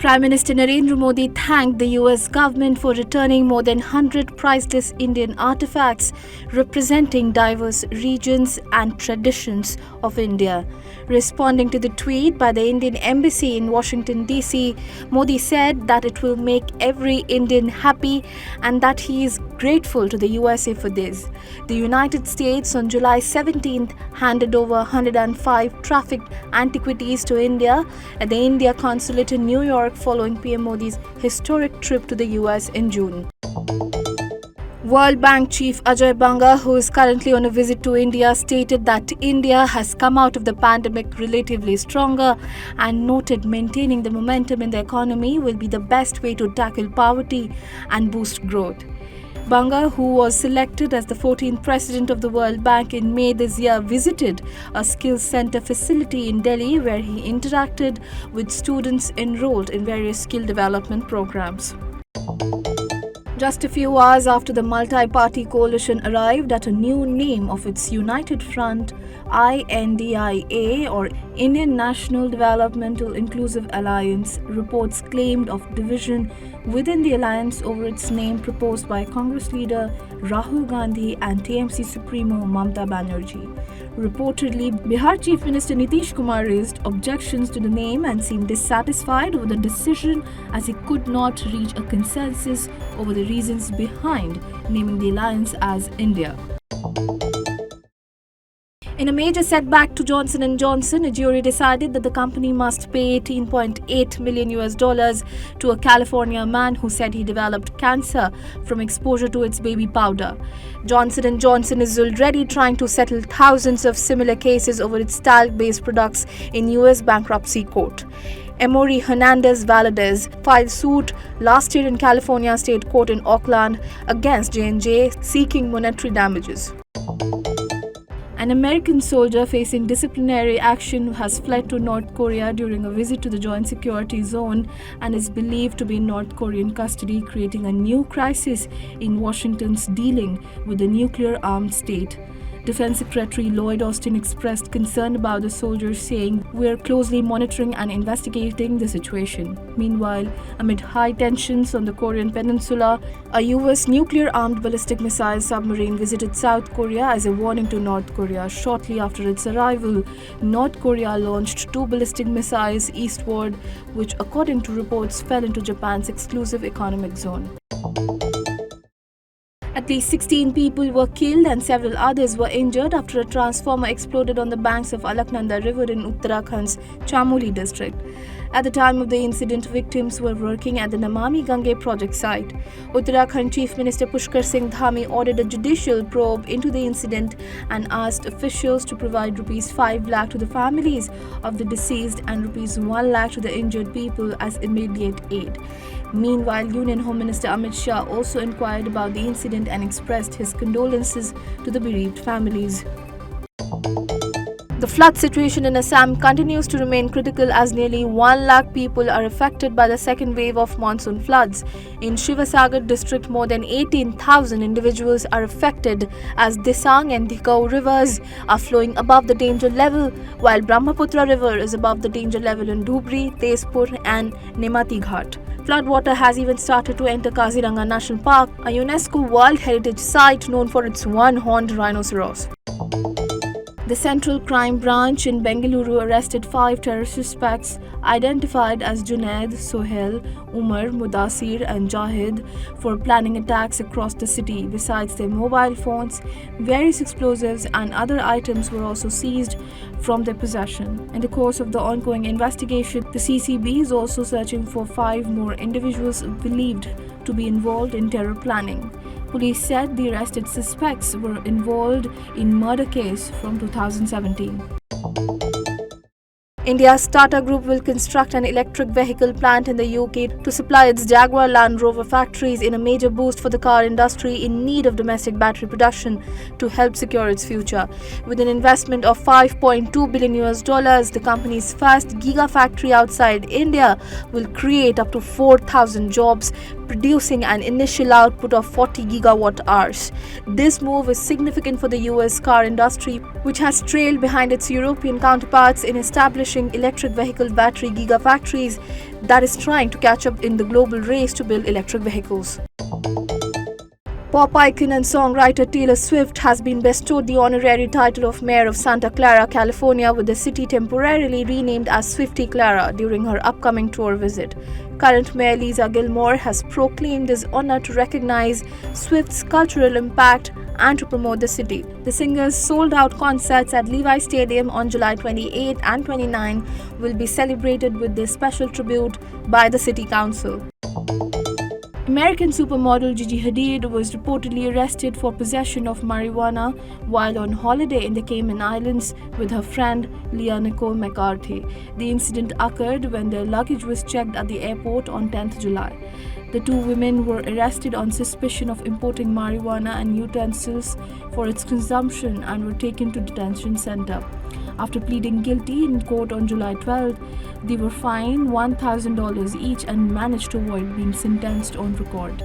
Prime Minister Narendra Modi thanked the US government for returning more than 100 priceless Indian artefacts representing diverse regions and traditions of India. Responding to the tweet by the Indian Embassy in Washington, D.C., Modi said that it will make every Indian happy and that he is grateful to the USA for this. The United States on July 17th handed over 105 trafficked antiquities to India at the India Consulate in New York following PM Modi's historic trip to the US in June. World Bank chief Ajay Banga, who is currently on a visit to India, stated that India has come out of the pandemic relatively stronger and noted maintaining the momentum in the economy will be the best way to tackle poverty and boost growth. Banga, who was selected as the 14th president of the World Bank in May this year, visited a skills center facility in Delhi where he interacted with students enrolled in various skill development programs. Just a few hours after the multi-party coalition arrived at a new name of its United Front, INDIA or Indian National Developmental Inclusive Alliance, reports claimed of division within the alliance over its name proposed by Congress leader Rahul Gandhi and TMC Supremo Mamata Banerjee. Reportedly, Bihar Chief Minister Nitish Kumar raised objections to the name and seemed dissatisfied over the decision as he could not reach a consensus over the reasons behind naming the alliance as India. In a major setback to Johnson & Johnson, a jury decided that the company must pay $18.8 million to a California man who said he developed cancer from exposure to its baby powder. Johnson & Johnson is already trying to settle thousands of similar cases over its talc-based products in US bankruptcy court. Emory Hernandez Valadez filed suit last year in California State Court in Oakland against J&J seeking monetary damages. An American soldier facing disciplinary action has fled to North Korea during a visit to the Joint Security Zone and is believed to be in North Korean custody, creating a new crisis in Washington's dealing with the nuclear-armed state. Defense Secretary Lloyd Austin expressed concern about the soldier, saying, "We are closely monitoring and investigating the situation." Meanwhile, amid high tensions on the Korean peninsula, a US nuclear-armed ballistic missile submarine visited South Korea as a warning to North Korea. Shortly after its arrival, North Korea launched 2 ballistic missiles eastward, which, according to reports, fell into Japan's exclusive economic zone. At least 16 people were killed and several others were injured after a transformer exploded on the banks of Alaknanda River in Uttarakhand's Chamoli district. At the time of the incident, victims were working at the Namami Gange project site. Uttarakhand Chief Minister Pushkar Singh Dhami ordered a judicial probe into the incident and asked officials to provide ₹5 lakh to the families of the deceased and ₹1 lakh to the injured people as immediate aid. Meanwhile, Union Home Minister Amit Shah also inquired about the incident and expressed his condolences to the bereaved families. The flood situation in Assam continues to remain critical as nearly 1 lakh people are affected by the second wave of monsoon floods. In Shivasagar district, more than 18,000 individuals are affected as Disang and Dikau rivers are flowing above the danger level, while Brahmaputra river is above the danger level in Dhubri, Tezpur and Nemati Ghat. Floodwater has even started to enter Kaziranga National Park, a UNESCO World Heritage Site known for its one-horned rhinoceros. The Central Crime Branch in Bengaluru arrested 5 terror suspects identified as Junaid, Sohail, Umar, Mudassir and Jahid for planning attacks across the city. Besides their mobile phones, various explosives and other items were also seized from their possession. In the course of the ongoing investigation, the CCB is also searching for 5 more individuals believed to be involved in terror planning. Police said the arrested suspects were involved in murder case from 2017. India's Tata Group will construct an electric vehicle plant in the UK to supply its Jaguar Land Rover factories in a major boost for the car industry in need of domestic battery production to help secure its future. With an investment of $5.2 billion, the company's first gigafactory outside India will create up to 4,000 jobs, producing an initial output of 40 gigawatt hours. This move is significant for the US car industry, which has trailed behind its European counterparts in establishing electric vehicle battery gigafactories, that is trying to catch up in the global race to build electric vehicles. Pop icon and songwriter Taylor Swift has been bestowed the honorary title of Mayor of Santa Clara, California, with the city temporarily renamed as Swiftie Clara during her upcoming tour visit. Current Mayor Lisa Gilmore has proclaimed this honor to recognize Swift's cultural impact and to promote the city. The singer's sold-out concerts at Levi Stadium on July 28 and 29 will be celebrated with this special tribute by the City Council. American supermodel Gigi Hadid was reportedly arrested for possession of marijuana while on holiday in the Cayman Islands with her friend Leah Nicole McCarthy. The incident occurred when their luggage was checked at the airport on 10th July. The two women were arrested on suspicion of importing marijuana and utensils for its consumption and were taken to detention center. After pleading guilty in court on July 12, they were fined $1,000 each and managed to avoid being sentenced on record.